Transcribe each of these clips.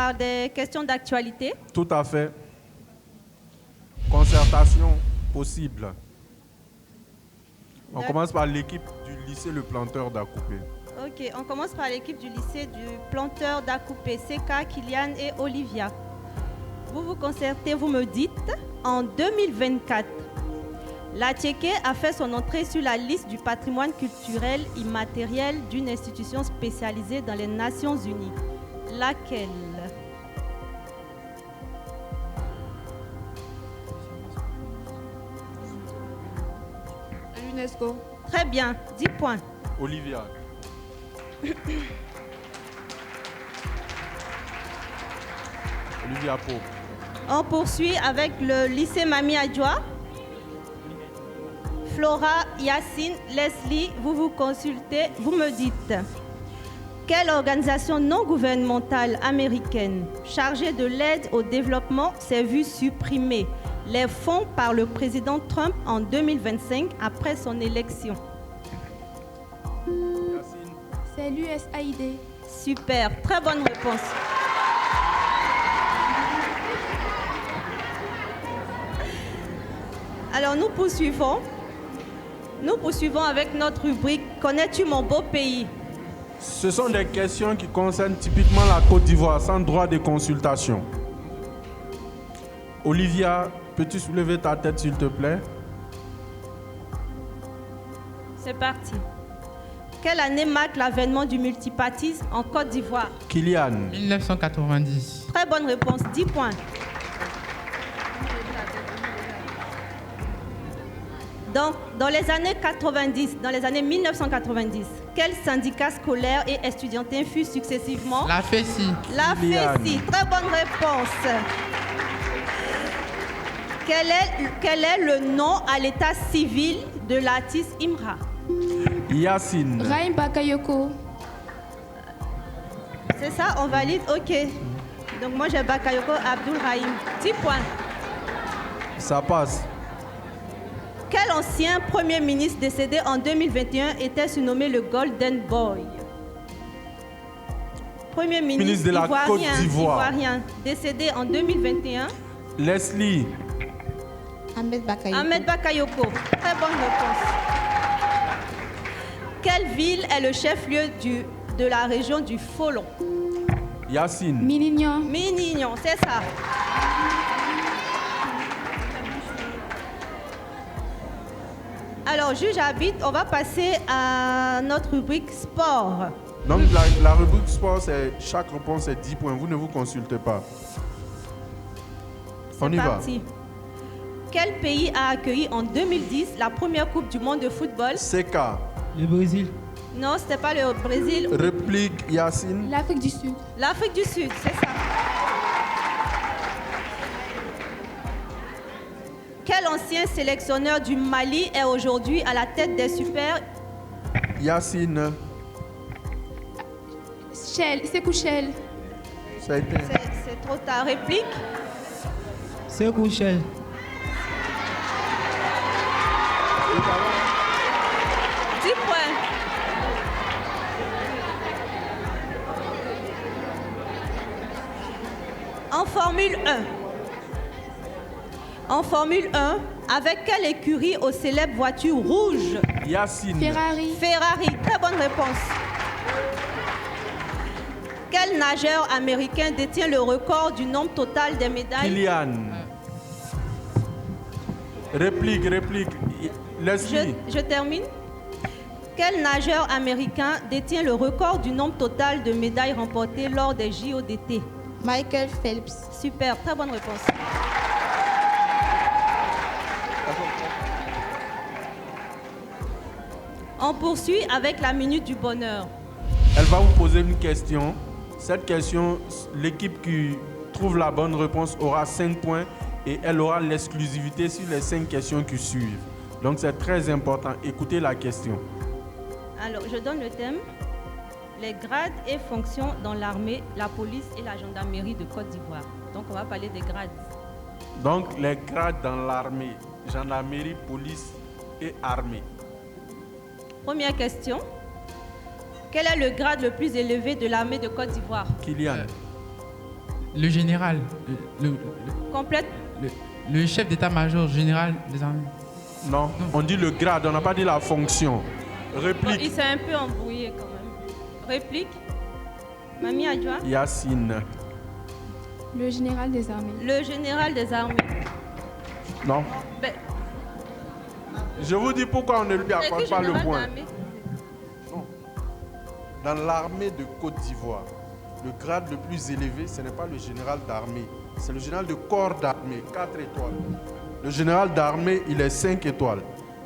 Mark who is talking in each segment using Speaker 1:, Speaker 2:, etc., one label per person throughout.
Speaker 1: par des questions d'actualité.
Speaker 2: Tout à fait. Concertation possible. On commence par l'équipe du lycée Le Planteur d'Acoupé.
Speaker 1: Ok, on commence par l'équipe du lycée du Planteur d'Acoupé, Seka, Kylian et Olivia. Vous vous concertez, vous me dites, en 2024, la Tchéké a fait son entrée sur la liste du patrimoine culturel immatériel d'une institution spécialisée dans les Nations Unies. Laquelle?
Speaker 3: L'UNESCO.
Speaker 1: Très bien, 10 points.
Speaker 2: Olivia. Olivia Pau.
Speaker 1: On poursuit avec le lycée Mami Adjoa. Flora, Yacine, Leslie, vous vous consultez, vous me dites. Quelle organisation non gouvernementale américaine chargée de l'aide au développement s'est vue supprimer les fonds par le président Trump en 2025 après son élection?
Speaker 3: C'est l'USAID.
Speaker 1: Super, très bonne réponse. Alors nous poursuivons. Nous poursuivons avec notre rubrique « Connais-tu mon beau pays ?»
Speaker 2: Ce sont des questions qui concernent typiquement la Côte d'Ivoire, sans droit de consultation. Olivia, peux-tu soulever ta tête s'il te plaît?
Speaker 1: C'est parti. Quelle année marque l'avènement du multipartisme en Côte d'Ivoire?
Speaker 2: Kylian.
Speaker 4: 1990.
Speaker 1: Très bonne réponse, 10 points. Donc, dans les années 90, dans les années 1990, quel syndicat scolaire et estudiantin fut successivement?
Speaker 4: La FESI.
Speaker 1: La FESI, très bonne réponse. Quel est le nom à l'état civil de l'artiste Imra?
Speaker 2: Yacine.
Speaker 3: Rahim Bakayoko.
Speaker 1: C'est ça, on valide? Ok. Donc moi j'ai Bakayoko Abdul Rahim. 10 points.
Speaker 2: Ça passe.
Speaker 1: Quel ancien premier ministre décédé en 2021 était surnommé le Golden Boy? Premier ministre
Speaker 2: de la Côte d'Ivoire.
Speaker 1: Ivoirien, décédé en 2021.
Speaker 2: Leslie.
Speaker 3: Ahmed Bakayoko.
Speaker 1: Ahmed Bakayoko. Très bonne réponse. Quelle ville est le chef-lieu de la région du Folon?
Speaker 2: Yacine.
Speaker 3: Minignan.
Speaker 1: Minignan, c'est ça. Alors, juge arbitre, on va passer à notre rubrique sport.
Speaker 2: Donc la rubrique sport, chaque réponse est 10 points. Vous ne vous consultez pas. On y va.
Speaker 1: Quel pays a accueilli en 2010 la première Coupe du monde de football?
Speaker 2: Seka.
Speaker 4: Le Brésil.
Speaker 1: Non, c'était pas le Brésil.
Speaker 2: Réplique Yacine.
Speaker 3: L'Afrique du Sud.
Speaker 1: L'Afrique du Sud, c'est ça. Quel ancien sélectionneur du Mali est aujourd'hui à la tête des Super?
Speaker 2: Yacine.
Speaker 3: Sékou Chel.
Speaker 2: Ça a été.
Speaker 1: C'est trop tard. Réplique?
Speaker 4: Sékou Chel.
Speaker 1: En Formule 1. En Formule 1, avec quelle écurie aux célèbres voitures rouges?
Speaker 2: Yacine.
Speaker 3: Ferrari.
Speaker 1: Ferrari, très bonne réponse. Quel nageur américain détient le record du nombre total des médailles?
Speaker 2: Kylian. Réplique. Leslie.
Speaker 1: Je termine. Quel nageur américain détient le record du nombre total de médailles remportées lors des JO d'été?
Speaker 3: Michael Phelps.
Speaker 1: Super, très bonne réponse. On poursuit avec la minute du bonheur.
Speaker 2: Elle va vous poser une question. Cette question, l'équipe qui trouve la bonne réponse aura 5 points et elle aura l'exclusivité sur les 5 questions qui suivent. Donc c'est très important. Écoutez la question.
Speaker 1: Alors, je donne le thème. Les grades et fonctions dans l'armée, la police et la gendarmerie de Côte d'Ivoire. Donc, on va parler des grades.
Speaker 2: Donc, les grades dans l'armée, gendarmerie, police et armée.
Speaker 1: Première question. Quel est le grade le plus élevé de l'armée de Côte d'Ivoire?
Speaker 2: Kylian.
Speaker 4: Le général.
Speaker 1: Complète.
Speaker 4: Le chef d'état-major général des armées.
Speaker 2: Non, on dit le grade, on n'a pas dit la fonction.
Speaker 1: Bon,
Speaker 2: Réplique.
Speaker 1: il s'est un peu embrouillé quand même. Réplique. Mamie Adjoa.
Speaker 2: Yacine.
Speaker 3: Le général des armées.
Speaker 1: Le général des armées.
Speaker 2: Non.
Speaker 1: Ben,
Speaker 2: Je vous dis pourquoi on ne lui
Speaker 1: c'est
Speaker 2: accorde
Speaker 1: écrit
Speaker 2: pas le
Speaker 1: général
Speaker 2: point.
Speaker 1: d'armée.
Speaker 2: Non. Dans l'armée de Côte d'Ivoire, le grade le plus élevé, ce n'est pas le général d'armée. C'est le général de corps d'armée, 4 étoiles. Le général d'armée, il est 5 étoiles.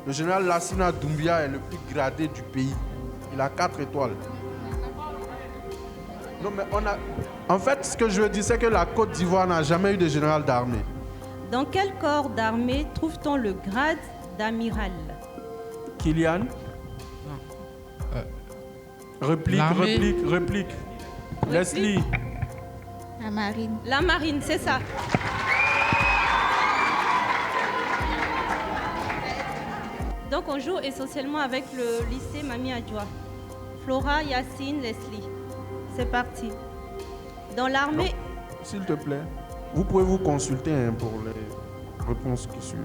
Speaker 2: Le général Lassina Doumbia est le plus gradé du pays. Il a 4 étoiles. Non, mais on a... En fait, ce que je veux dire, c'est que la Côte d'Ivoire n'a jamais eu de général d'armée.
Speaker 1: Dans quel corps d'armée trouve-t-on le grade d'amiral?
Speaker 2: Kylian? Réplique,
Speaker 4: L'armée.
Speaker 2: réplique. Leslie?
Speaker 3: La marine.
Speaker 1: La marine, c'est ça. Donc on joue essentiellement avec le lycée Mamie Adjoa. Flora, Yacine, Leslie. C'est parti. Dans l'armée,
Speaker 2: S'il te plaît, vous pouvez vous consulter pour les réponses qui suivent.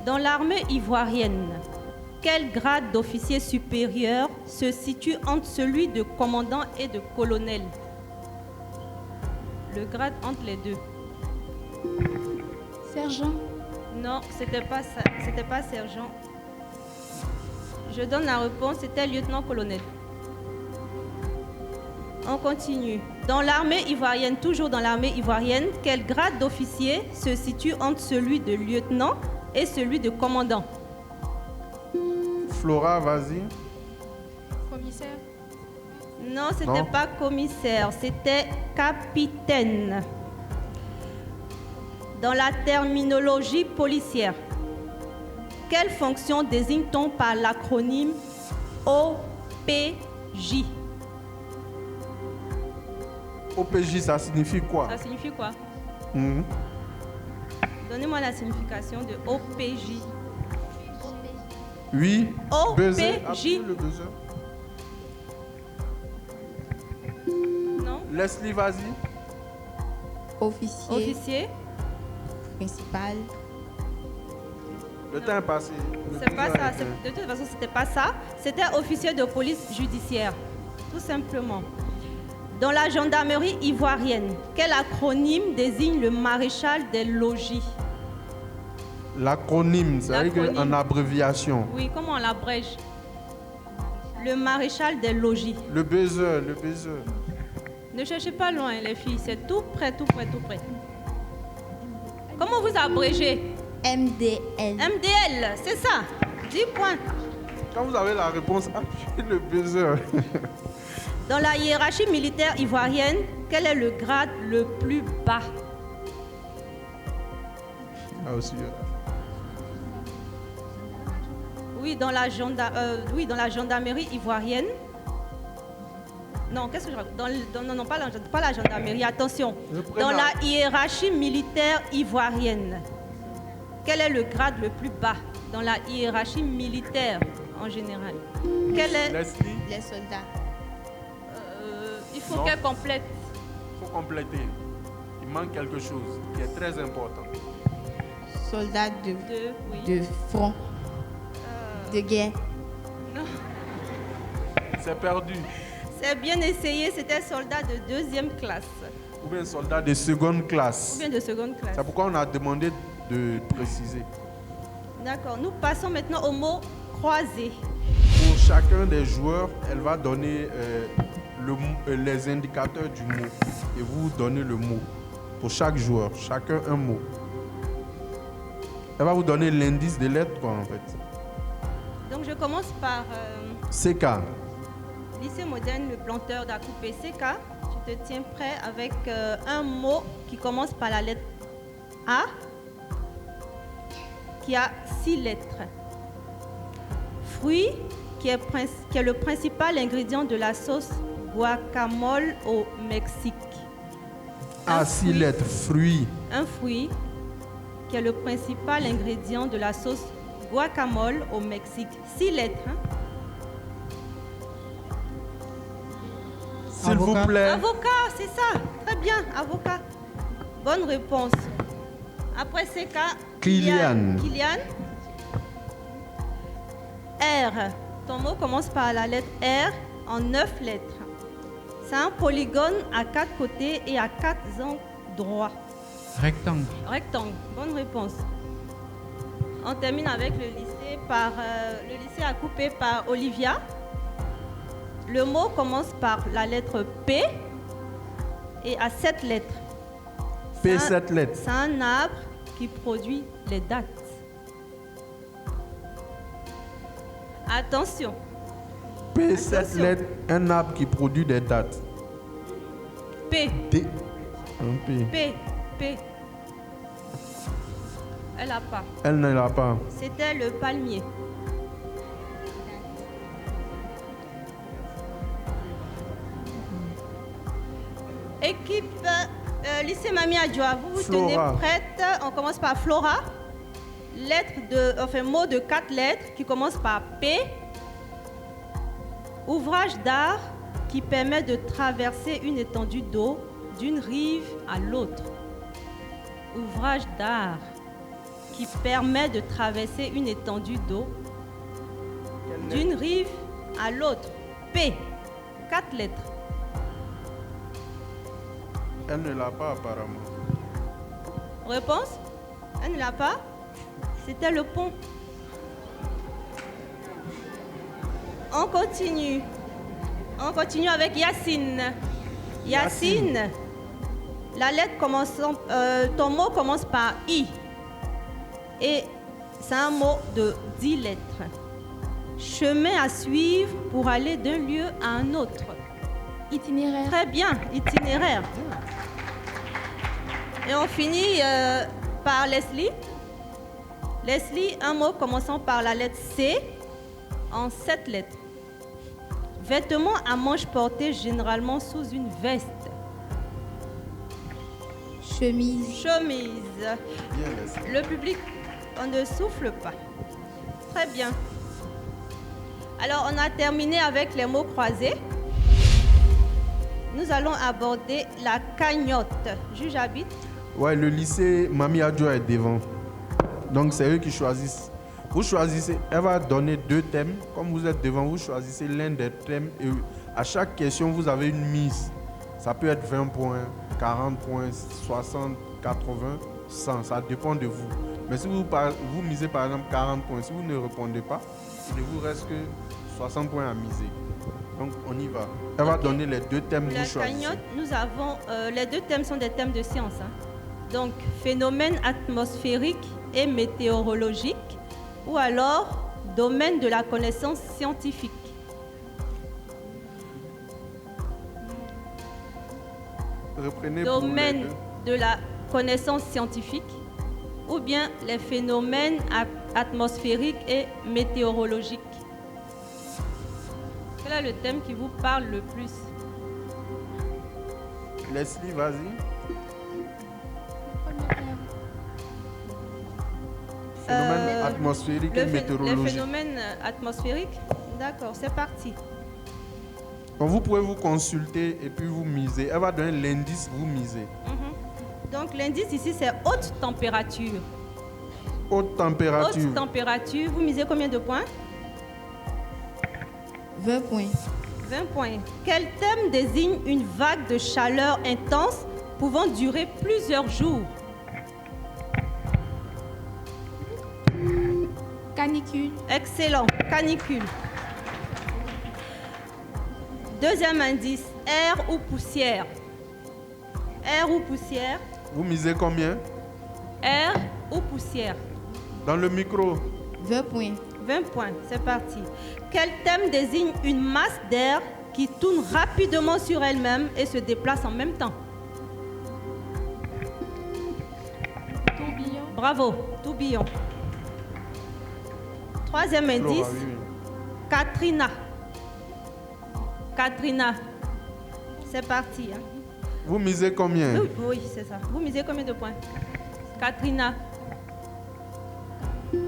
Speaker 1: dans l'armée ivoirienne, quel grade d'officier supérieur se situe entre celui de commandant et de colonel? Le grade entre les deux.
Speaker 3: Sergent.
Speaker 1: Non, c'était pas ça. C'était pas sergent. Je donne la réponse, c'était lieutenant-colonel. On continue. Dans l'armée ivoirienne, toujours dans l'armée ivoirienne, quel grade d'officier se situe entre celui de lieutenant et celui de commandant?
Speaker 2: Flora, vas-y.
Speaker 3: Commissaire.
Speaker 1: Non, c'était
Speaker 2: Non.
Speaker 1: pas commissaire, c'était capitaine. Dans la terminologie policière, quelle fonction désigne-t-on par l'acronyme OPJ?
Speaker 2: OPJ, ça signifie quoi?
Speaker 1: Ça signifie quoi?
Speaker 2: Mhm.
Speaker 1: Donnez-moi la signification de OPJ.
Speaker 2: Oui.
Speaker 1: OPJ.
Speaker 2: Buzzer, appuyez le buzzer.
Speaker 1: Non?
Speaker 2: Leslie, vas-y.
Speaker 3: Officier.
Speaker 1: Officier?
Speaker 3: Principal.
Speaker 2: Le temps est passé. Le
Speaker 1: C'est pas
Speaker 2: buzzer
Speaker 1: ça.
Speaker 2: est éteint.
Speaker 1: De toute façon, c'était pas ça. C'était officier de police judiciaire. Tout simplement. Dans la gendarmerie ivoirienne, quel acronyme désigne le maréchal des logis?
Speaker 2: L'acronyme, c'est-à-dire
Speaker 1: L'acronyme.
Speaker 2: en abréviation.
Speaker 1: Oui, comment on l'abrège? Le maréchal des logis.
Speaker 2: Le buzzer, le buzzer.
Speaker 1: Ne cherchez pas loin, les filles. C'est tout près, tout près, tout près. Comment vous abrégez?
Speaker 3: MDL.
Speaker 1: MDL, c'est ça. 10 points.
Speaker 2: Quand vous avez la réponse, appuyez le buzzer.
Speaker 1: Dans la hiérarchie militaire ivoirienne, quel est le grade le plus bas?
Speaker 2: Ah, aussi.
Speaker 1: Oui, dans la gendarmerie ivoirienne. Non, qu'est-ce que je raconte? Non, pas la gendarmerie, attention. Dans la hiérarchie militaire ivoirienne, quel est le grade le plus bas dans la hiérarchie militaire en général? Quel est...
Speaker 2: Leslie,
Speaker 3: Les soldats.
Speaker 1: Il faut
Speaker 2: Non.
Speaker 1: qu'elle complète.
Speaker 2: il faut compléter. Il manque quelque chose qui est très important.
Speaker 3: Soldats de
Speaker 1: Oui.
Speaker 3: front. De guerre.
Speaker 1: Non.
Speaker 2: C'est perdu.
Speaker 1: C'est bien essayé, c'était soldat de deuxième classe.
Speaker 2: Ou bien soldat de seconde classe.
Speaker 1: Ou bien de seconde classe.
Speaker 2: C'est pourquoi on a demandé de préciser.
Speaker 1: D'accord, nous passons maintenant au mot croisé.
Speaker 2: Pour chacun des joueurs, elle va donner les indicateurs du mot. Et vous donnez le mot. Pour chaque joueur, chacun un mot. Elle va vous donner l'indice des lettres, quoi, en fait.
Speaker 1: Donc je commence par
Speaker 2: CK.
Speaker 1: lycée moderne, le planteur d'Acoupé. CK, tu te tiens prêt avec un mot qui commence par la lettre A, qui a 6 lettres. Fruit, qui est le principal ingrédient de la sauce guacamole au Mexique.
Speaker 2: A, 6 lettres. Fruit.
Speaker 1: Un fruit qui est le principal ingrédient de la sauce guacamole au Mexique. 6 lettres. Hein?
Speaker 2: S'il vous plaît.
Speaker 1: Avocat, c'est ça. Très bien, avocat. Bonne réponse. Après CK,
Speaker 2: Kylian.
Speaker 1: Kylian. R. Ton mot commence par la lettre R en 9 lettres. C'est un polygone à 4 côtés et à 4 angles droits.
Speaker 4: Rectangle.
Speaker 1: Rectangle. Bonne réponse. On termine avec le lycée le lycée à couper par Olivia. Le mot commence par la lettre P et à 7 lettres.
Speaker 2: P, 7 lettres.
Speaker 1: C'est un arbre qui produit les dattes. Attention.
Speaker 2: P, 7 lettres, un arbre qui produit des dattes.
Speaker 1: P.
Speaker 2: D. Un P.
Speaker 1: P. Elle n'a pas.
Speaker 2: Elle ne l'a pas.
Speaker 1: C'était le palmier. Équipe lycée Mami Adjoa, vous vous tenez
Speaker 2: Flora.
Speaker 1: prête? On commence par Flora. Mot de 4 lettres qui commence par P. Ouvrage d'art qui permet de traverser une étendue d'eau d'une rive à l'autre. Ouvrage d'art qui permet de traverser une étendue d'eau d'une rive à l'autre. P. 4 lettres.
Speaker 2: Elle ne l'a pas apparemment.
Speaker 1: Réponse? Elle ne l'a pas? C'était le pont. On continue. On continue avec Yacine. Yacine. La lettre commençant, ton mot commence par I. Et c'est un mot de 10 lettres. Chemin à suivre pour aller d'un lieu à un autre.
Speaker 3: Itinéraire.
Speaker 1: Très bien, itinéraire. Et on finit par Leslie. Leslie, un mot commençant par la lettre C en 7 lettres. Vêtements à manches portés généralement sous une veste.
Speaker 3: Chemise.
Speaker 1: Chemise.
Speaker 2: Bien, Leslie.
Speaker 1: Le public, on ne souffle pas. Très bien. Alors, on a terminé avec les mots croisés. Nous allons aborder la cagnotte. Juge Habit.
Speaker 2: Ouais, le lycée Mami Adjoa est devant. Donc, c'est eux qui choisissent. Vous choisissez, elle va donner 2 thèmes. Comme vous êtes devant, vous choisissez l'un des thèmes. Et à chaque question, vous avez une mise. Ça peut être 20 points, 40 points, 60, 80, 100. Ça dépend de vous. Mais si vous misez par exemple 40 points, si vous ne répondez pas, il ne vous reste que 60 points à miser. Donc, on y va. Elle va donner les 2 thèmes que
Speaker 1: La
Speaker 2: vous choisissez.
Speaker 1: cagnotte, nous avons. Les 2 thèmes sont des thèmes de science. Donc, phénomènes atmosphériques et météorologiques, ou alors domaine de la connaissance scientifique.
Speaker 2: Reprenez pour les
Speaker 1: Domaine
Speaker 2: 2.
Speaker 1: de la connaissance scientifique, ou bien les phénomènes atmosphériques et météorologiques. Quel est le thème qui vous parle le plus?
Speaker 2: Leslie, vas-y. Phénomène atmosphérique et
Speaker 1: Les
Speaker 2: météorologique.
Speaker 1: phénomènes atmosphériques? D'accord, c'est parti.
Speaker 2: Donc, vous pouvez vous consulter et puis vous misez. Elle va donner l'indice, vous misez.
Speaker 1: Donc l'indice ici, c'est haute température.
Speaker 2: Haute température.
Speaker 1: Haute température, vous misez combien de points?
Speaker 3: 20 points.
Speaker 1: 20 points. Quel thème désigne une vague de chaleur intense pouvant durer plusieurs jours?
Speaker 3: Canicule.
Speaker 1: Excellent. Canicule. Deuxième indice, air ou poussière? Air ou poussière?
Speaker 2: Vous misez combien?
Speaker 1: Air ou poussière?
Speaker 2: Dans le micro.
Speaker 3: 20 points.
Speaker 1: 20 points, c'est parti. Quel thème désigne une masse d'air qui tourne rapidement sur elle-même et se déplace en même temps?
Speaker 3: Tourbillon.
Speaker 1: Bravo, tourbillon. Troisième indice,
Speaker 2: Flora, oui, oui.
Speaker 1: Katrina. Katrina. C'est parti. Hein.
Speaker 2: Vous misez combien?
Speaker 1: Oui, oui, c'est ça. Vous misez combien de points? Katrina. 40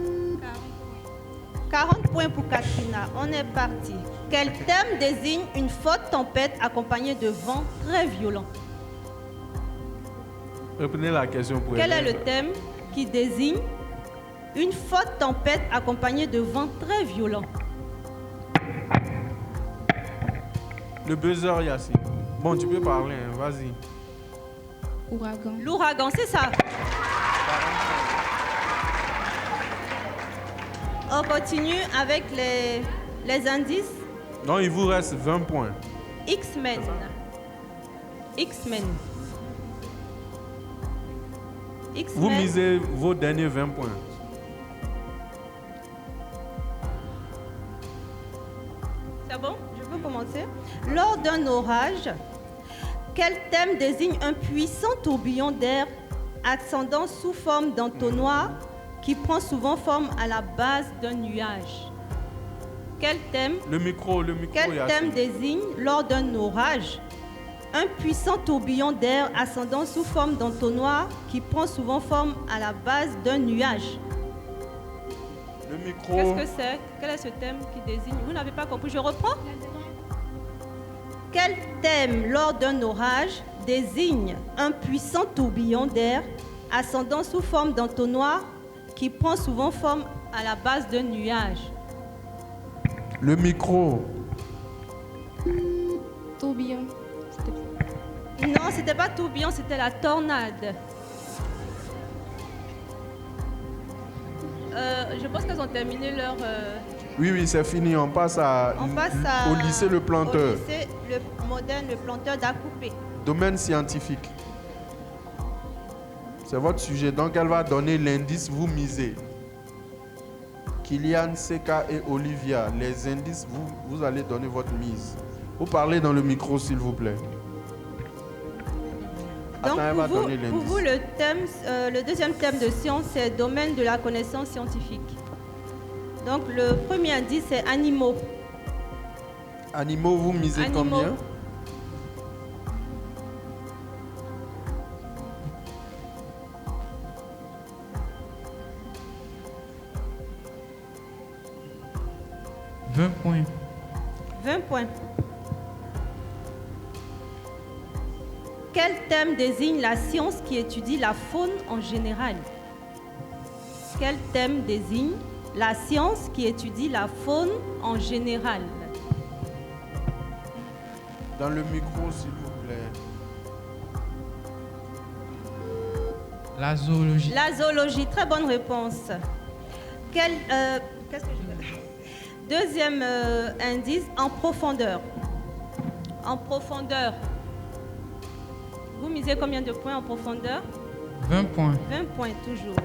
Speaker 1: 40 points pour Katrina. On est parti. Quel thème désigne une forte tempête accompagnée de vents très violents?
Speaker 2: Reprenez la question pour
Speaker 1: Quel est
Speaker 2: elle.
Speaker 1: le thème qui désigne une forte tempête accompagnée de vents très violents?
Speaker 2: Le buzzer, Yassi. Bon, tu peux parler, hein, vas-y.
Speaker 3: Ouragan.
Speaker 1: L'ouragan, c'est ça. On continue avec les indices.
Speaker 2: Non, il vous reste 20 points.
Speaker 1: X-Men. X-Men.
Speaker 2: Vous
Speaker 1: X-Men.
Speaker 2: misez vos derniers 20 points.
Speaker 1: C'est bon? Je peux commencer. Lors d'un orage, quel thème désigne un puissant tourbillon d'air ascendant sous forme d'entonnoir qui prend souvent forme à la base d'un nuage? Quel thème,
Speaker 2: Le micro,
Speaker 1: quel
Speaker 2: Yassi.
Speaker 1: thème désigne, lors d'un orage, un puissant tourbillon d'air ascendant sous forme d'entonnoir qui prend souvent forme à la base d'un nuage?
Speaker 2: Le micro.
Speaker 1: Qu'est-ce que c'est? Quel est ce thème qui désigne? Vous n'avez pas compris, je reprends. Quel thème, lors d'un orage, désigne un puissant tourbillon d'air ascendant sous forme d'entonnoir qui prend souvent forme à la base d'un nuage?
Speaker 2: Le micro.
Speaker 3: Tourbillon.
Speaker 1: Non, c'était pas tourbillon, c'était la tornade. Je pense qu'elles ont terminé leur...
Speaker 2: Oui, c'est fini. On passe, au lycée Le Planteur.
Speaker 1: Au lycée le moderne, le planteur d'Acoupé.
Speaker 2: Domaine scientifique. C'est votre sujet. Donc, elle va donner l'indice, vous misez. Kylian, Seka et Olivia, les indices, vous allez donner votre mise. Vous parlez dans le micro, s'il vous plaît.
Speaker 1: Donc,
Speaker 2: Attends, elle va donner
Speaker 1: pour
Speaker 2: l'indice.
Speaker 1: vous, le deuxième thème de science, c'est domaine de la connaissance scientifique. Donc, le premier indice, c'est animaux.
Speaker 2: Animaux, vous misez
Speaker 1: Animaux.
Speaker 2: combien? «
Speaker 4: 20 points.
Speaker 1: 20 points. Quel thème désigne la science qui étudie la faune en général? Quel thème désigne la science qui étudie la faune en général?
Speaker 2: Dans le micro, s'il vous plaît.
Speaker 4: La zoologie.
Speaker 1: La zoologie, très bonne réponse. Qu'est-ce que je veux dire? Deuxième indice, en profondeur. En profondeur. Vous misez combien de points en profondeur?
Speaker 4: 20 points.
Speaker 1: 20 points toujours.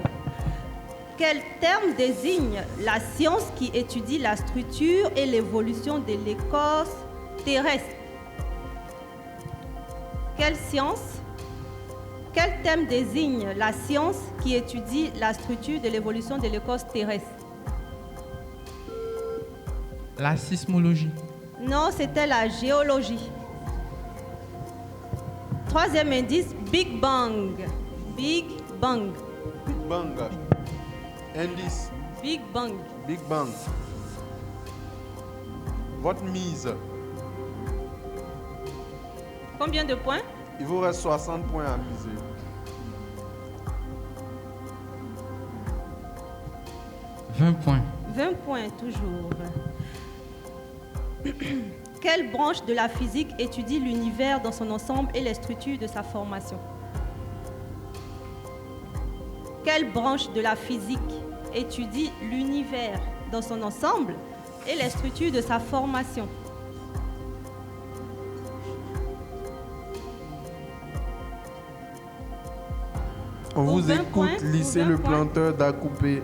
Speaker 1: Quel terme désigne la science qui étudie la structure et l'évolution de l'écorce terrestre? Quelle science? Quel thème désigne la science qui étudie la structure de l'évolution de l'écorce terrestre?
Speaker 4: La sismologie.
Speaker 1: Non, c'était la géologie. Troisième indice, Big Bang. Big Bang.
Speaker 2: Big Bang. Indice.
Speaker 1: Big Bang.
Speaker 2: Big Bang. Votre mise.
Speaker 1: Combien de points?
Speaker 2: Il vous reste 60 points à miser.
Speaker 4: « 20 points.
Speaker 1: 20 points toujours. Quelle branche de la physique étudie l'univers dans son ensemble et les structures de sa formation? Quelle branche de la physique étudie l'univers dans son ensemble et les structures de sa formation?
Speaker 2: On
Speaker 1: Pour
Speaker 2: vous
Speaker 1: 20
Speaker 2: écoute,
Speaker 1: points,
Speaker 2: lycée
Speaker 1: pour 20
Speaker 2: Le
Speaker 1: points.
Speaker 2: Planteur d'Acoupé.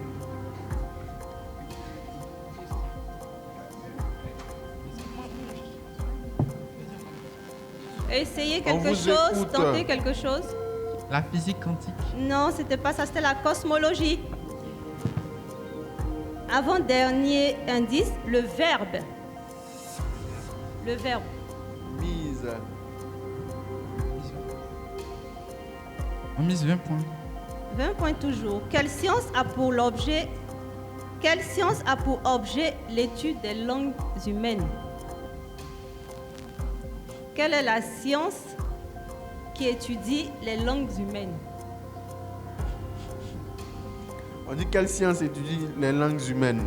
Speaker 1: Essayez
Speaker 2: On
Speaker 1: quelque
Speaker 2: vous
Speaker 1: chose,
Speaker 2: écoute.
Speaker 1: tentez quelque chose.
Speaker 4: La physique quantique.
Speaker 1: Non, c'était pas ça, c'était la cosmologie. Avant-dernier indice, le verbe. Le verbe.
Speaker 2: Mise.
Speaker 4: On mise 20 points.
Speaker 1: 20 points toujours. Quelle science a pour objet Quelle science a pour objet l'étude des langues humaines? Quelle est la science qui étudie les langues humaines?
Speaker 2: On dit quelle science étudie les langues humaines?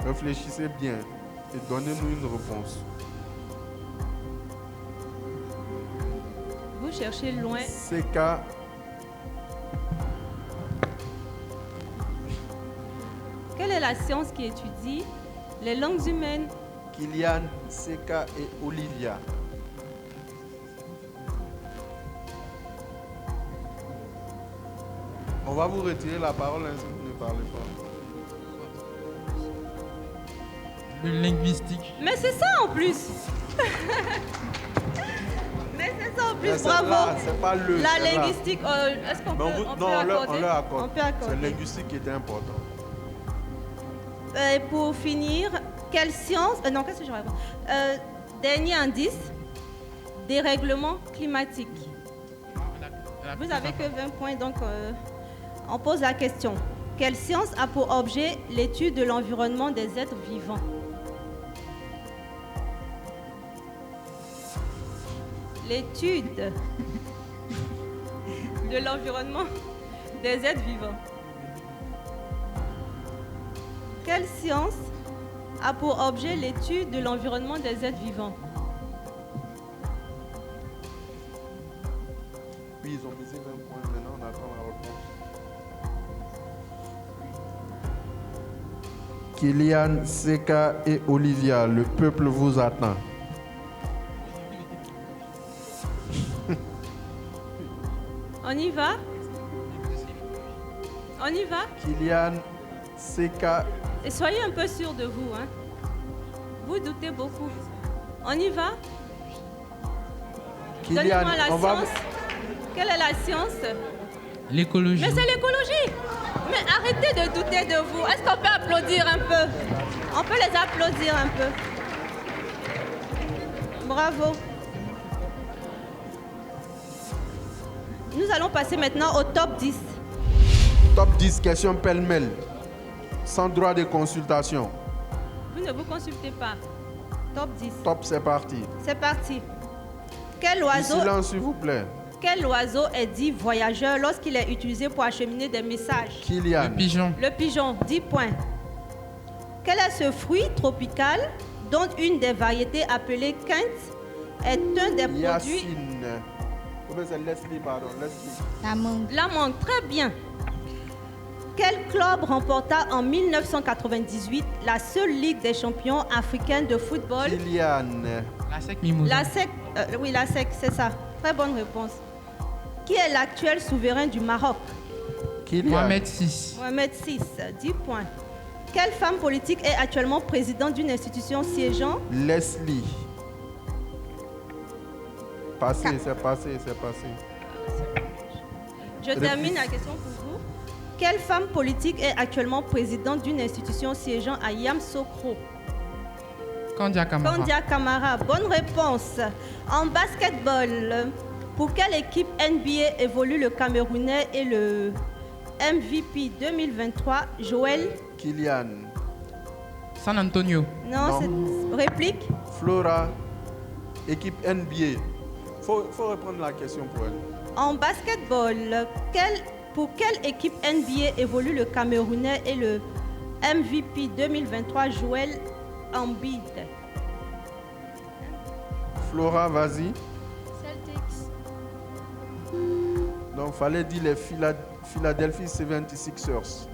Speaker 2: Réfléchissez bien et donnez-nous une réponse.
Speaker 1: Vous cherchez loin.
Speaker 2: CK.
Speaker 1: Quelle est la science qui étudie les langues humaines?
Speaker 2: Kylian, CK et Olivia. On va vous retirer la parole si vous ne parlez pas.
Speaker 4: Le linguistique.
Speaker 1: Mais c'est ça en plus. Mais c'est ça en plus,
Speaker 2: Mais
Speaker 1: bravo.
Speaker 2: celle-là, c'est pas le.
Speaker 1: La
Speaker 2: celle-là.
Speaker 1: linguistique, est-ce qu'on peut,
Speaker 2: Non,
Speaker 1: on peut
Speaker 2: non, on
Speaker 1: accorder?
Speaker 2: leur accorde.
Speaker 1: On peut accorder.
Speaker 2: C'est linguistique qui était important.
Speaker 1: Et pour finir, quelle science... non, qu'est-ce que je raconte? Dernier indice, dérèglement climatique. Vous avez que 20 points, donc on pose la question. Quelle science a pour objet l'étude de l'environnement des êtres vivants? L'étude de l'environnement des êtres vivants. Quelle science a pour objet l'étude de l'environnement des êtres vivants?
Speaker 2: Oui, ils ont misé 20 points. Maintenant, on attend la réponse. Kylian, Seka et Olivia, le peuple vous attend.
Speaker 1: On y va? On y va?
Speaker 2: Kylian, Seka.
Speaker 1: Et soyez un peu sûr de vous, hein. Vous doutez beaucoup. On y va?
Speaker 2: Kylian,
Speaker 1: Donnez-moi la
Speaker 2: on va.
Speaker 1: science. Quelle est la science?
Speaker 4: L'écologie.
Speaker 1: Mais c'est l'écologie. Mais arrêtez de douter de vous. Est-ce qu'on peut applaudir un peu? On peut les applaudir un peu. Bravo. Nous allons passer maintenant au top 10.
Speaker 2: Top 10, question pêle-mêle. Sans droit de consultation.
Speaker 1: Vous ne vous consultez pas. Top 10.
Speaker 2: Top, c'est parti.
Speaker 1: C'est parti. Quel
Speaker 2: Du
Speaker 1: oiseau,
Speaker 2: silence, s'il vous plaît.
Speaker 1: quel oiseau est dit voyageur lorsqu'il est utilisé pour acheminer des messages?
Speaker 2: Kylian.
Speaker 4: Le pigeon.
Speaker 1: Le pigeon, 10 points. Quel est ce fruit tropical dont une des variétés appelée quinte est un des produits...
Speaker 2: Yacine. Oh, c'est Leslie, pardon. Leslie.
Speaker 3: La mangue.
Speaker 1: La mangue, très bien. Quel club remporta en 1998 la seule Ligue des champions africaine de football?
Speaker 2: Kylian.
Speaker 4: La sec mimosa.
Speaker 1: La SEC, oui, la SEC, c'est ça. Très bonne réponse. Qui est l'actuel souverain du Maroc?
Speaker 2: Kylian.
Speaker 4: Mohamed VI.
Speaker 1: Mohamed VI, 10 points. Quelle femme politique est actuellement présidente d'une institution siégeant?
Speaker 2: Leslie. Passé, c'est passé, c'est passé.
Speaker 1: Je termine la question pour vous. Quelle femme politique est actuellement présidente d'une institution siégeant à Yamoussoukro?
Speaker 4: Kandia Kamara.
Speaker 1: Kandia Kamara, bonne réponse. En basketball, pour quelle équipe NBA évolue le Camerounais et le MVP 2023, Joël?
Speaker 2: Kylian.
Speaker 4: San Antonio.
Speaker 1: Non, c'est réplique.
Speaker 2: Flora. Équipe NBA. Faut reprendre la question pour elle.
Speaker 1: En basketball, pour quelle équipe NBA évolue le Camerounais et le MVP 2023, Joël Embiid?
Speaker 2: Flora, vas-y.
Speaker 3: Celtics.
Speaker 2: Donc, fallait dire les Philadelphia 76ers.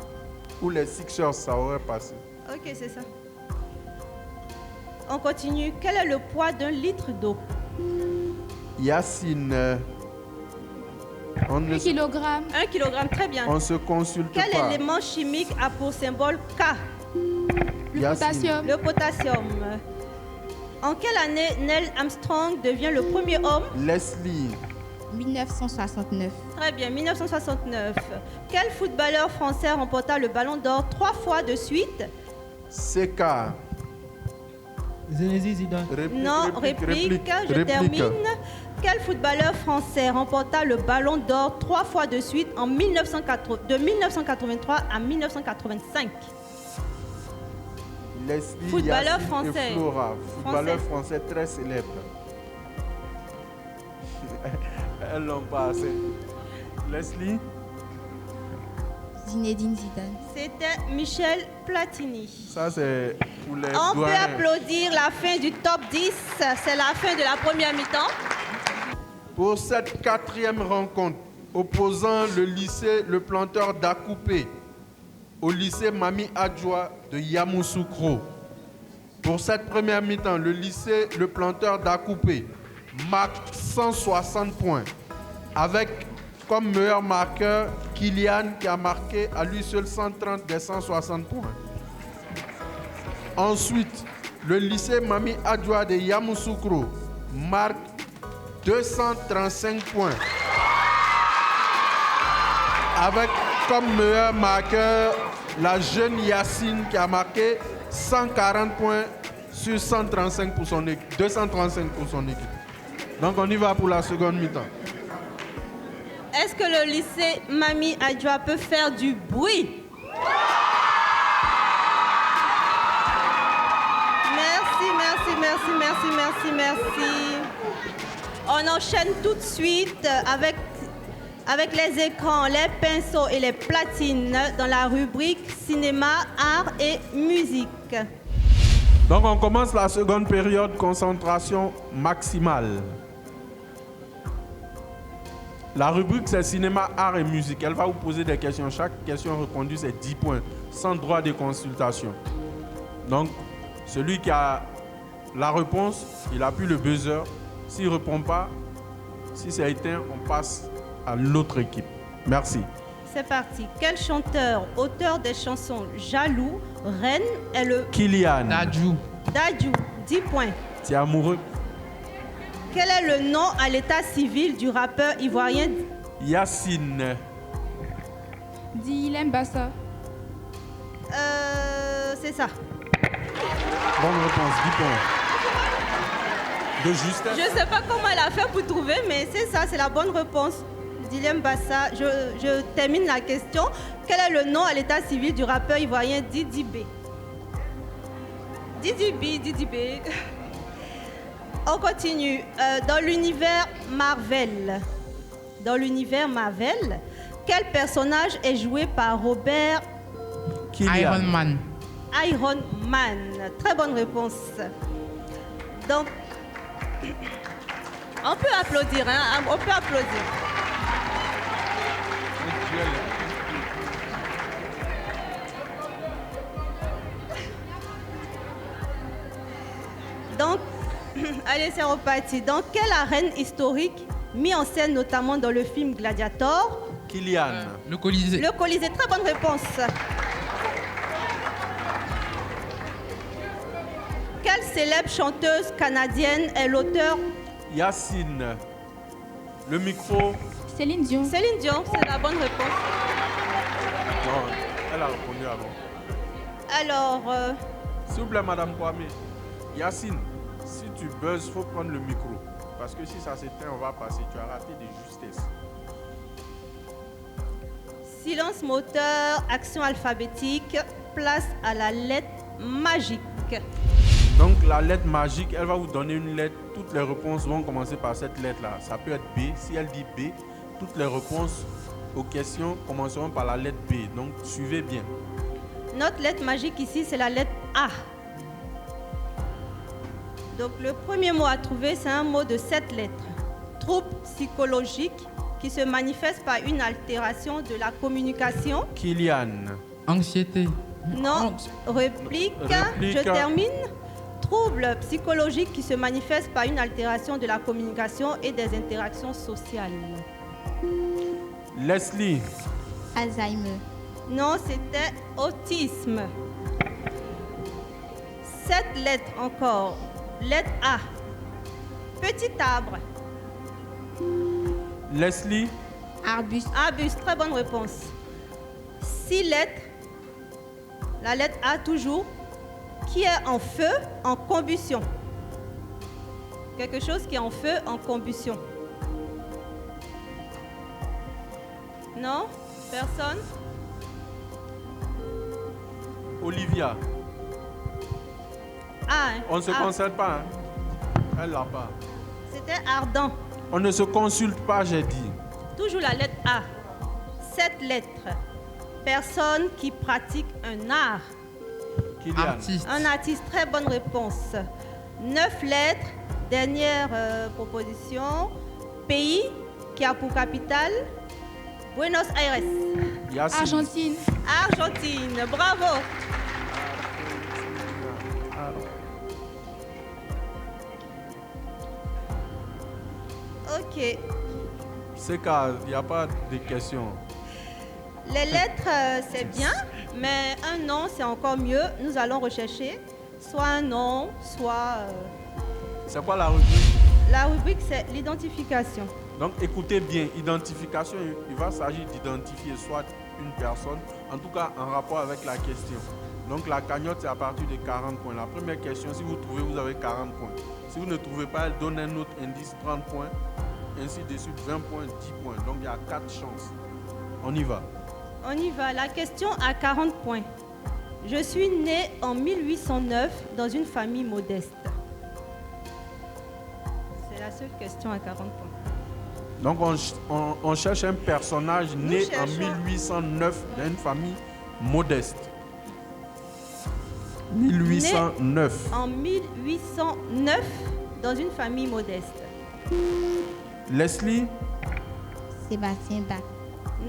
Speaker 2: Ou les Sixers, ça aurait passé.
Speaker 1: Ok, c'est ça. On continue. Quel est le poids d'un litre d'eau?
Speaker 2: Yacine. On ne
Speaker 3: 1
Speaker 2: se,
Speaker 3: kilogramme.
Speaker 1: 1 kg, très bien.
Speaker 2: on se consulte
Speaker 1: Quel
Speaker 2: pas.
Speaker 1: élément chimique a pour symbole K?
Speaker 3: Le
Speaker 2: Yacine.
Speaker 3: potassium.
Speaker 1: Le potassium. En quelle année Neil Armstrong devient le premier homme?
Speaker 2: Leslie.
Speaker 3: 1969.
Speaker 1: Très bien, 1969. Quel footballeur français remporta le ballon d'or 3 fois de suite?
Speaker 2: Seka.
Speaker 5: Zinedine Zidane.
Speaker 1: Non, réplique, je termine. quel footballeur français remporta le Ballon d'Or 3 fois de suite de 1983 à 1985?
Speaker 2: Leslie,
Speaker 1: Footballeur
Speaker 2: Yacine
Speaker 1: français.
Speaker 2: et Flora, footballeur français très célèbre. Elles l'ont pas assez. Leslie,
Speaker 3: Zinedine Zidane.
Speaker 1: C'était Michel Platini.
Speaker 2: ça c'est pour les
Speaker 1: On peut
Speaker 2: doyens.
Speaker 1: applaudir la fin du top 10. C'est la fin de la première mi-temps.
Speaker 2: Pour cette 4e rencontre, opposant le lycée Le Planteur d'Akoupé au lycée Mami Adjoa de Yamoussoukro. Pour cette première mi-temps, le lycée Le Planteur d'Akoupé marque 160 points avec comme meilleur marqueur Kylian qui a marqué à lui seul 130 des 160 points. Ensuite, le lycée Mami Adjoa de Yamoussoukro marque 235 points avec comme meilleur marqueur la jeune Yacine qui a marqué 140 points sur 135 pour son équipe, 235 pour son équipe. Donc on y va pour la seconde mi-temps.
Speaker 1: Est-ce que le lycée Mami Adjoa peut faire du bruit? Merci. On enchaîne tout de suite avec les écrans, les pinceaux et les platines dans la rubrique cinéma, art et musique.
Speaker 2: Donc on commence la seconde période, concentration maximale. La rubrique c'est cinéma, art et musique. Elle va vous poser des questions. Chaque question répondue c'est 10 points, sans droit de consultation. Donc celui qui a la réponse, il appuie le buzzer. S'il ne répond pas, si c'est éteint, on passe à l'autre équipe. Merci.
Speaker 1: C'est parti. Quel chanteur, auteur des chansons Jaloux, Reine est le...
Speaker 2: Kylian.
Speaker 4: Dadju.
Speaker 1: Dadju, 10 points.
Speaker 2: Tu es amoureux?
Speaker 1: Quel est le nom à l'état civil du rappeur ivoirien?
Speaker 2: Yacine.
Speaker 3: Dilem Bassa.
Speaker 1: C'est ça.
Speaker 2: Bonne réponse, 10 points. De justesse.
Speaker 1: Je ne sais pas comment elle a fait pour trouver, mais c'est ça, c'est la bonne réponse. Dilem Bassa. Je termine la question. Quel est le nom à l'état civil du rappeur ivoirien Didi B? Didi B. On continue. Dans l'univers Marvel, quel personnage est joué par Robert
Speaker 2: Kylian.
Speaker 4: Iron Man.
Speaker 1: Iron Man? Très bonne réponse. Donc, on peut applaudir, hein? On peut applaudir. Donc, allez, c'est reparti. Dans quelle arène historique, mis en scène notamment dans le film Gladiator?
Speaker 2: Kylian.
Speaker 4: Le Colisée.
Speaker 1: Le Colisée, très bonne réponse. Quelle célèbre chanteuse canadienne est l'auteur?
Speaker 2: Yacine. Le micro.
Speaker 3: Céline Dion.
Speaker 1: Céline Dion, c'est la bonne réponse.
Speaker 2: Non, elle a répondu avant.
Speaker 1: Alors,
Speaker 2: S'il vous plaît, Madame Kwame. Yacine, si tu buzzes, il faut prendre le micro. Parce que si ça s'éteint, on va passer. Tu as raté de justesse.
Speaker 1: silence moteur, action alphabétique, place à la lettre magique.
Speaker 2: Donc la lettre magique, elle va vous donner une lettre. Toutes les réponses vont commencer par cette lettre-là. Ça peut être B. Si elle dit B, toutes les réponses aux questions commenceront par la lettre B. Donc suivez bien.
Speaker 1: Notre lettre magique ici, c'est la lettre A. Donc le premier mot à trouver, c'est un mot de 7 lettres. Trouble psychologique qui se manifeste par une altération de la communication.
Speaker 2: Kylian.
Speaker 4: Anxiété.
Speaker 1: Non, réplique.
Speaker 2: Réplique.
Speaker 1: Je termine. Trouble psychologique qui se manifeste par une altération de la communication et des interactions sociales.
Speaker 2: Leslie.
Speaker 3: Alzheimer.
Speaker 1: Non, c'était autisme. 7 lettres encore. Lettre A. Petit arbre.
Speaker 2: Leslie.
Speaker 3: Arbuste.
Speaker 1: Arbuste, très bonne réponse. 6 lettres. La lettre A toujours. Qui est en feu, en combustion. Quelque chose qui est en feu, en combustion. Non? Personne?
Speaker 2: Olivia.
Speaker 1: Ah,
Speaker 2: On ne se concerte pas. Hein? Elle l'a pas.
Speaker 1: c'était ardent.
Speaker 2: On ne se consulte pas, j'ai dit.
Speaker 1: Toujours la lettre A. 7 lettres. Personne qui pratique un art.
Speaker 2: Kylian.
Speaker 4: Artiste.
Speaker 1: Un artiste, très bonne réponse. 9 lettres. Dernière proposition. Pays qui a pour capitale Buenos Aires.
Speaker 2: Yacine.
Speaker 3: Argentine.
Speaker 1: Argentine. Bravo. Ok.
Speaker 2: C'est car il n'y a pas de questions.
Speaker 1: Les lettres, c'est bien, mais un nom, c'est encore mieux. Nous allons rechercher soit un nom, soit...
Speaker 2: C'est quoi la rubrique?
Speaker 1: La rubrique, c'est l'identification.
Speaker 2: Donc écoutez bien, identification, il va s'agir d'identifier soit une personne, en tout cas en rapport avec la question. Donc la cagnotte, c'est à partir de 40 points. La première question, si vous trouvez, vous avez 40 points. Si vous ne trouvez pas, elle donne un autre indice, 30 points. Ainsi de suite, 20 points, 10 points. Donc il y a 4 chances. On y va.
Speaker 1: On y va. La question à 40 points. Je suis né en 1809 dans une famille modeste. C'est la seule question à 40 points.
Speaker 2: Donc on cherche un personnage
Speaker 1: Nous
Speaker 2: né en
Speaker 1: cherchons-
Speaker 2: 1809 dans une famille modeste. 1809.
Speaker 1: En 1809 dans une famille modeste.
Speaker 2: Leslie,
Speaker 3: Sébastien Bach.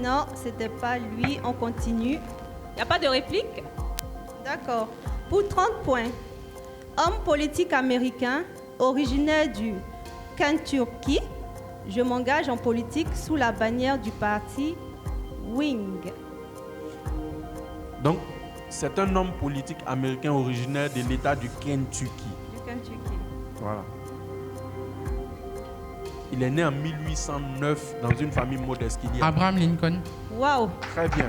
Speaker 1: Non, c'était pas lui. On continue. Il n'y a pas de réplique? D'accord. Pour 30 points, homme politique américain, originaire du Kentucky, je m'engage en politique sous la bannière du parti Wing.
Speaker 2: donc c'est un homme politique américain originaire de l'État du Kentucky.
Speaker 1: Du Kentucky.
Speaker 2: Voilà. Il est né en 1809 dans une famille modeste. Il y a
Speaker 4: Abraham Lincoln.
Speaker 1: Waouh!
Speaker 2: très bien.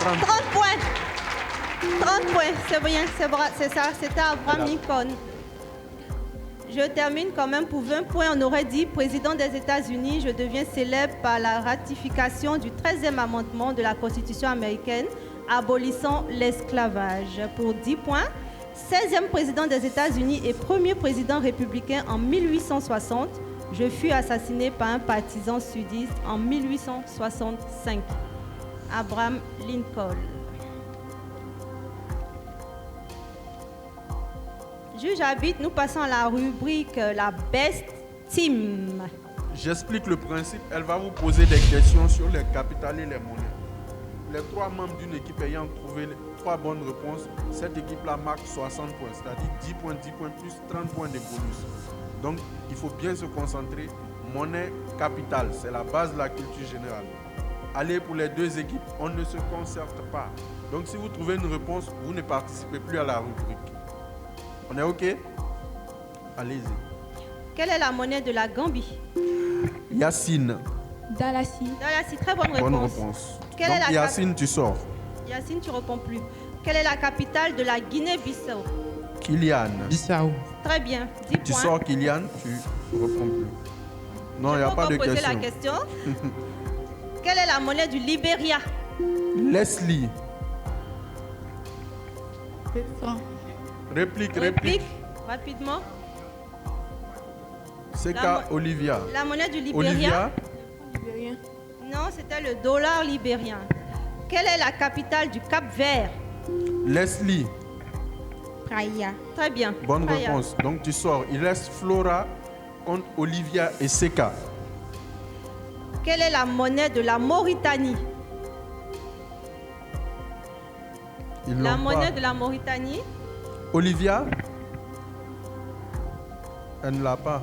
Speaker 2: 30.
Speaker 1: 30 points! 30 points, c'est bien, c'est ça, c'était Abraham Lincoln. Je termine quand même pour 20 points. On aurait dit président des États-Unis, je deviens célèbre par la ratification du 13e amendement de la Constitution américaine abolissant l'esclavage. Pour 10 points, 16e président des États-Unis et premier président républicain en 1860. Je fus assassiné par un partisan sudiste en 1865. Abraham Lincoln. Juge arbitre, nous passons à la rubrique la Best Team.
Speaker 2: J'explique le principe. Elle va vous poser des questions sur les capitales et les monnaies. Les 3 membres d'une équipe ayant trouvé les 3 bonnes réponses, cette équipe-là marque 60 points, c'est-à-dire 10 points plus 30 points de bonus. Donc, il faut bien se concentrer. Monnaie, capitale, c'est la base de la culture générale. Allez pour les 2 équipes, on ne se concerte pas. Donc, si vous trouvez une réponse, vous ne participez plus à la rubrique. On est OK? Allez-y.
Speaker 1: Quelle est la monnaie de la Gambie?
Speaker 2: Yacine,
Speaker 3: Dallassie.
Speaker 1: Dallassie, très bonne réponse.
Speaker 2: bonne réponse.
Speaker 1: Quelle
Speaker 2: Donc,
Speaker 1: est la
Speaker 2: Yacine, tu sors.
Speaker 1: Yacine, tu ne réponds plus. Quelle est la capitale de la Guinée-Bissau?
Speaker 2: Kylian,
Speaker 4: Bissau.
Speaker 1: Très bien, 10
Speaker 2: tu
Speaker 1: points.
Speaker 2: sors Kylian, tu ne réponds plus. Non, il n'y a
Speaker 1: Faut
Speaker 2: pas de
Speaker 1: poser
Speaker 2: question.
Speaker 1: la question. Quelle est la monnaie du Libéria?
Speaker 2: Leslie,
Speaker 3: Franc.
Speaker 2: réplique.
Speaker 1: Réplique, rapidement.
Speaker 2: C'est
Speaker 1: La
Speaker 2: qu'à
Speaker 1: mo-
Speaker 2: Olivia.
Speaker 1: La monnaie du Libéria?
Speaker 2: Olivia,
Speaker 3: Libérien.
Speaker 1: Non, c'était le dollar libérien. Quelle est la capitale du Cap-Vert?
Speaker 2: Leslie,
Speaker 3: Praia.
Speaker 1: Très bien.
Speaker 2: bonne
Speaker 1: Praia.
Speaker 2: réponse. Donc tu sors. Il reste Flora contre Olivia et Seka.
Speaker 1: Quelle est la monnaie de la Mauritanie?
Speaker 2: Ils
Speaker 1: La
Speaker 2: l'ont
Speaker 1: monnaie
Speaker 2: pas.
Speaker 1: de la Mauritanie?
Speaker 2: Olivia, elle ne l'a pas.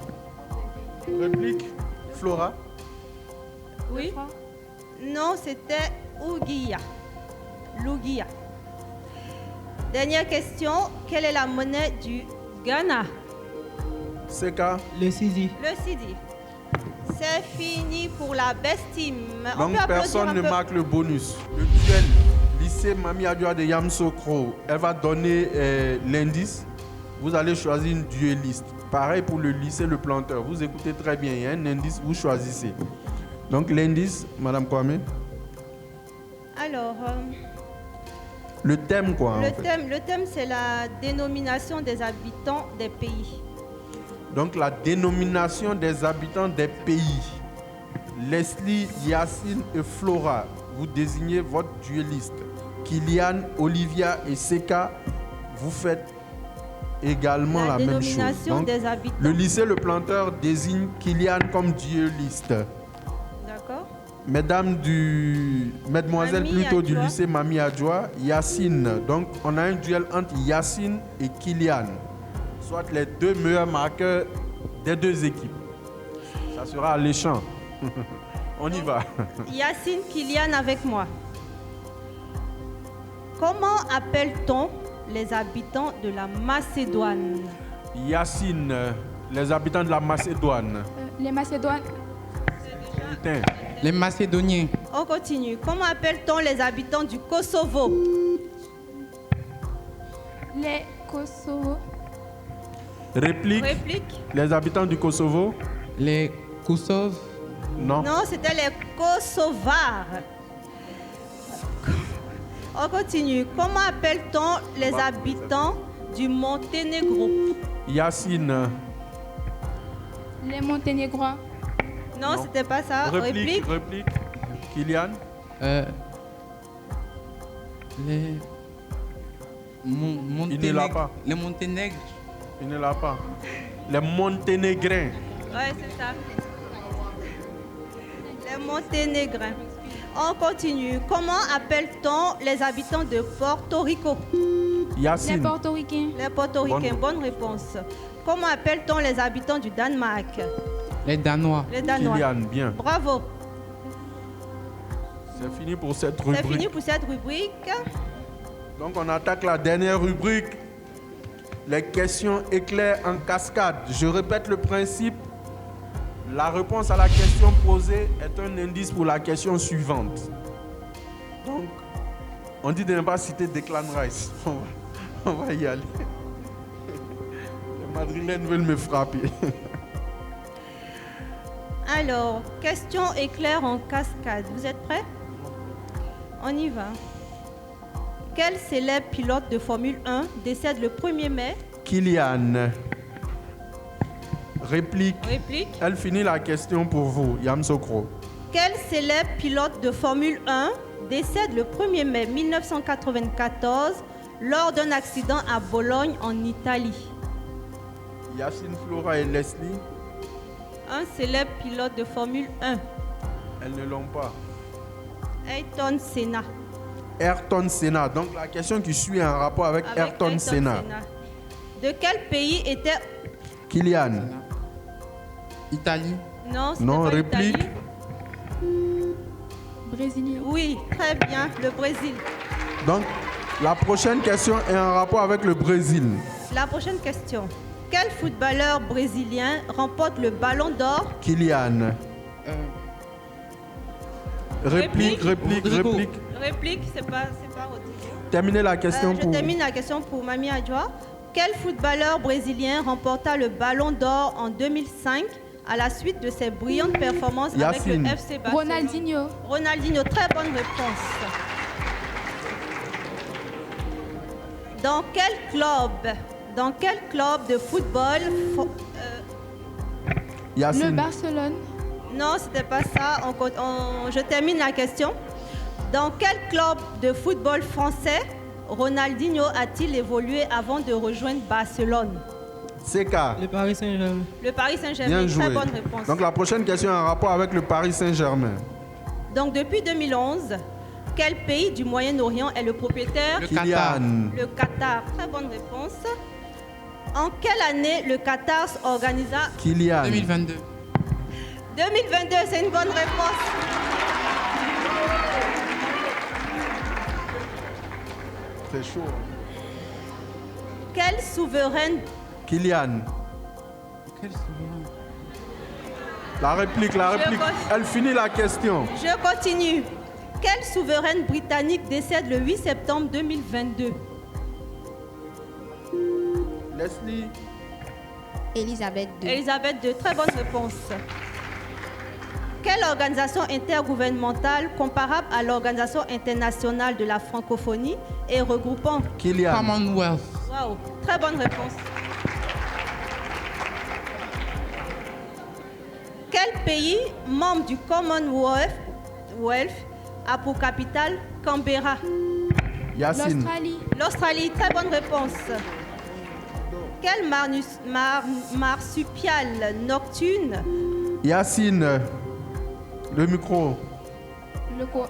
Speaker 2: Réplique, Flora.
Speaker 1: Oui. Non, c'était Ouguia. Louguia. Dernière question. Quelle est la monnaie du Ghana?
Speaker 2: Seka.
Speaker 5: Le Sidi.
Speaker 1: Le Sidi. C'est fini pour la Best Team. On
Speaker 2: Donc
Speaker 1: peut applaudir
Speaker 2: personne
Speaker 1: un
Speaker 2: ne
Speaker 1: peu.
Speaker 2: marque le bonus. Le duel lycée Mami Adjoa de Yamsokro, elle va donner l'indice. Vous allez choisir une duelliste. Pareil pour le lycée Le Planteur. Vous écoutez très bien. Il y a un indice, vous choisissez. Donc l'indice, Madame Kwame,
Speaker 1: Alors,
Speaker 2: Le thème, quoi. en fait.
Speaker 1: le thème, c'est la dénomination des habitants des pays.
Speaker 2: Donc, la dénomination des habitants des pays. Leslie, Yacine et Flora, vous désignez votre duelliste. Kylian, Olivia et Seka, vous faites également la même chose.
Speaker 1: Dénomination
Speaker 2: Donc,
Speaker 1: des habitants.
Speaker 2: le lycée Le Planteur désigne Kylian comme duelliste.
Speaker 1: D'accord.
Speaker 2: Mesdemoiselles
Speaker 1: Mami
Speaker 2: plutôt du
Speaker 1: Adjoa.
Speaker 2: lycée Mami Adjoa, Yacine. Donc, on a un duel entre Yacine et Kylian. Soit les deux meilleurs marqueurs des deux équipes. Ça sera alléchant. On y va.
Speaker 1: Yacine, Kylian avec moi. Comment appelle-t-on les habitants de la Macédoine?
Speaker 2: Yacine, les habitants de la Macédoine.
Speaker 3: Les Macédoines.
Speaker 2: Putain.
Speaker 4: Les Macédoniens.
Speaker 1: On continue. Comment appelle-t-on les habitants du Kosovo?
Speaker 3: Les Kosovo.
Speaker 2: Réplique.
Speaker 1: Réplique.
Speaker 2: Les habitants du Kosovo.
Speaker 4: Les Kousov.
Speaker 2: Non.
Speaker 1: Non, c'était les Kosovars. On continue. Comment appelle-t-on les habitants du Monténégro?
Speaker 2: Yacine.
Speaker 3: Les Monténégrois.
Speaker 1: Non,
Speaker 2: Non.
Speaker 1: c'était pas ça.
Speaker 2: Réplique. Réplique. Kylian.
Speaker 4: Les
Speaker 2: Il ne l'a pas.
Speaker 4: Les Monténègres.
Speaker 2: Il ne l'a pas. Les Monténégrins.
Speaker 1: Ouais, c'est ça. Les Monténégrins. On continue. Comment appelle-t-on les habitants de Porto Rico?
Speaker 3: Les
Speaker 2: Yacine.
Speaker 3: Portoricains.
Speaker 1: Les Portoricains. Bonne réponse. Comment appelle-t-on les habitants du Danemark?
Speaker 4: Les Danois.
Speaker 1: Les Danois.
Speaker 2: Kylian, bien.
Speaker 1: Bravo.
Speaker 2: C'est fini pour cette
Speaker 1: C'est
Speaker 2: rubrique.
Speaker 1: fini pour cette rubrique.
Speaker 2: Donc on attaque la dernière rubrique. Les questions éclairs en cascade. Je répète le principe. La réponse à la question posée est un indice pour la question suivante. Donc, on dit de ne pas citer Declan Rice. On va y aller. Les Madrilènes veulent me frapper.
Speaker 1: Alors, question éclair en cascade. Vous êtes prêts? On y va. Quel célèbre pilote de Formule 1 décède le 1er mai?
Speaker 2: Kylian. Réplique.
Speaker 1: Réplique.
Speaker 2: Elle finit la question pour vous, Yam Sokro.
Speaker 1: Quel célèbre pilote de Formule 1 décède le 1er mai 1994 lors d'un accident à Bologne en Italie?
Speaker 2: Yacine, Flora et Leslie,
Speaker 1: Un célèbre pilote de Formule 1.
Speaker 2: elles ne l'ont pas.
Speaker 1: Ayrton Senna.
Speaker 2: Ayrton Senna. Donc la question qui suit a un rapport avec, Ayrton Senna.
Speaker 1: De quel pays était...
Speaker 2: Kylian.
Speaker 4: Italie.
Speaker 1: Non, c'était
Speaker 2: Non,
Speaker 1: pas
Speaker 2: réplique.
Speaker 1: l'Italie.
Speaker 3: Brésilien.
Speaker 1: Oui, très bien, le Brésil.
Speaker 2: Donc la prochaine question est en rapport avec le Brésil.
Speaker 1: La prochaine question. Quel footballeur brésilien remporte le Ballon d'Or?
Speaker 2: Kylian. Réplique, réplique,
Speaker 4: Rodrigo.
Speaker 2: réplique.
Speaker 1: Réplique, c'est pas Rodrigo.
Speaker 2: Terminez la question
Speaker 1: Je
Speaker 2: pour...
Speaker 1: termine la question pour Mami Adjoa. Quel footballeur brésilien remporta le Ballon d'Or en 2005 à la suite de ses brillantes performances avec
Speaker 2: Yacine.
Speaker 1: le FC Barcelone?
Speaker 3: Ronaldinho.
Speaker 1: Ronaldinho, très bonne réponse. Dans quel club de football
Speaker 3: Le
Speaker 2: Yacine.
Speaker 3: Barcelone.
Speaker 1: Non, c'était pas ça. Je termine la question. Dans quel club de football français Ronaldinho a-t-il évolué avant de rejoindre Barcelone?
Speaker 2: Seka.
Speaker 5: Le Paris Saint-Germain.
Speaker 1: Le Paris Saint-Germain,
Speaker 2: Bien
Speaker 1: très
Speaker 2: joué.
Speaker 1: bonne réponse.
Speaker 2: Donc la prochaine question est en rapport avec le Paris Saint-Germain.
Speaker 1: Donc depuis 2011, quel pays du Moyen-Orient est le propriétaire?
Speaker 4: Le Qatar.
Speaker 2: Kylian.
Speaker 1: Le Qatar, très bonne réponse. En quelle année le Qatar organisa...
Speaker 2: Kylian.
Speaker 4: 2022.
Speaker 1: 2022, c'est une bonne réponse.
Speaker 2: C'est chaud.
Speaker 1: Quel souverain...
Speaker 2: Kylian.
Speaker 4: Quel souverain.
Speaker 2: La réplique, la
Speaker 1: Je
Speaker 2: réplique.
Speaker 1: vois.
Speaker 2: Elle finit la question.
Speaker 1: Je continue. Quelle souveraine britannique décède le 8 septembre 2022?
Speaker 2: Leslie.
Speaker 6: Elisabeth II.
Speaker 1: Elisabeth II, très bonne réponse. Quelle organisation intergouvernementale comparable à l'Organisation internationale de la francophonie et regroupant...
Speaker 2: Kylian.
Speaker 4: Commonwealth.
Speaker 1: Waouh, très bonne réponse. Quel pays, membre du Commonwealth, a pour capitale Canberra?
Speaker 2: Yacine.
Speaker 3: L'Australie.
Speaker 1: L'Australie, très bonne réponse. Quel marsupial nocturne?
Speaker 2: Yacine. Le micro.
Speaker 3: Le quoi?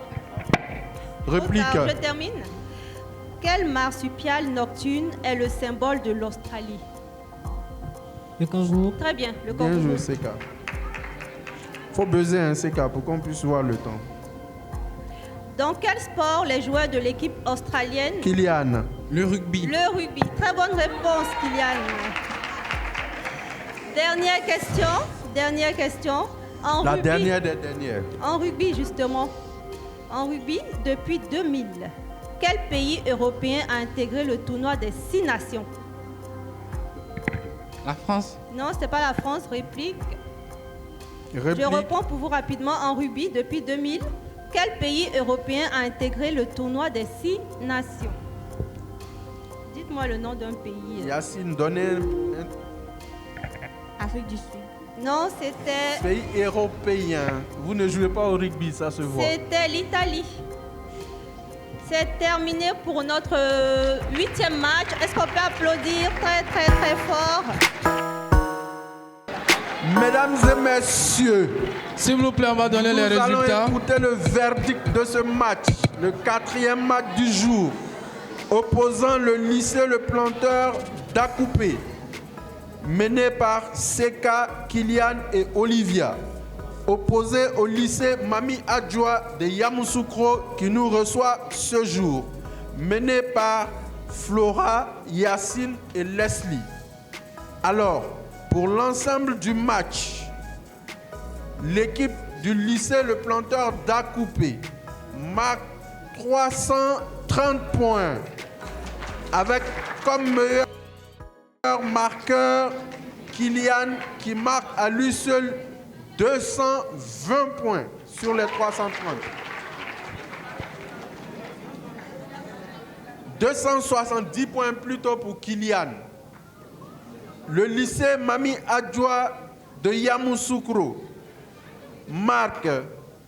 Speaker 2: Réplique.
Speaker 1: Trop tard, je termine. Quel marsupial nocturne est le symbole de l'Australie?
Speaker 5: Le kangourou.
Speaker 1: Très bien, le
Speaker 2: Bien
Speaker 1: kangourou.
Speaker 2: joué, CK. Faut buzzer un CK pour qu'on puisse voir le temps.
Speaker 1: Dans quel sport les joueurs de l'équipe australienne?
Speaker 2: Kylian.
Speaker 4: Le rugby.
Speaker 1: Le rugby. Très bonne réponse, Kylian. Dernière question. Dernière question. En
Speaker 2: La
Speaker 1: rugby,
Speaker 2: dernière des dernières.
Speaker 1: En rugby, justement. En rugby, depuis 2000, quel pays européen a intégré le tournoi des 6 nations?
Speaker 4: La France.
Speaker 1: Non, ce n'est pas la France. Réplique.
Speaker 2: Réplique.
Speaker 1: Je reprends pour vous rapidement. En rugby, depuis 2000, quel pays européen a intégré le tournoi des 6 nations? Dites-moi le nom d'un pays.
Speaker 2: Yacine, donnez un
Speaker 3: Afrique du Sud.
Speaker 1: Non, c'était...
Speaker 2: pays européen. Vous ne jouez pas au rugby, ça se voit.
Speaker 1: C'était l'Italie. C'est terminé pour notre 8e match. Est-ce qu'on peut applaudir très très très fort?
Speaker 2: Mesdames et messieurs,
Speaker 6: S'il vous plaît, on va donner les
Speaker 2: nous allons
Speaker 6: résultats.
Speaker 2: écouter le verdict de ce match, le 4e match du jour, opposant le lycée Le Planteur d'Akoupé, mené par Seka, Kylian et Olivia, opposé au lycée Mami Adjoa de Yamoussoukro qui nous reçoit ce jour, mené par Flora, Yacine et Leslie. Alors, pour l'ensemble du match, l'équipe du lycée Le Planteur d'Akoupé marque 330 points avec comme meilleur marqueur Kylian qui marque à lui seul 220 points sur les 330. 270 points plutôt pour Kylian. Le lycée Mami Adjoa de Yamoussoukro marque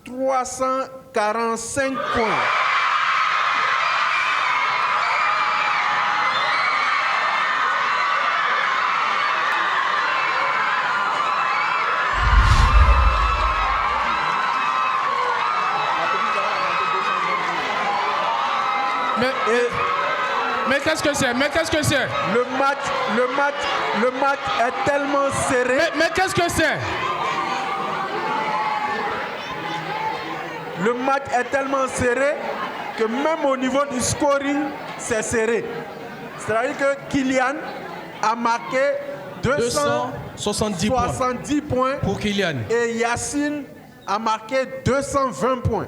Speaker 2: 345 points.
Speaker 6: Mais qu'est-ce que c'est? Mais qu'est-ce que c'est?
Speaker 2: Le match est tellement serré.
Speaker 6: Mais qu'est-ce que c'est?
Speaker 2: Le match est tellement serré que même au niveau du scoring, c'est serré. C'est-à-dire que Kylian a marqué
Speaker 6: 270 points
Speaker 2: 270 points
Speaker 6: pour Kylian.
Speaker 2: et Yacine a marqué 220 points.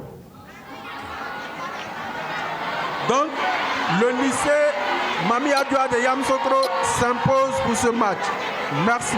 Speaker 2: Donc, le lycée Mami Adjoa de Yamoussoukro s'impose pour ce match. Merci.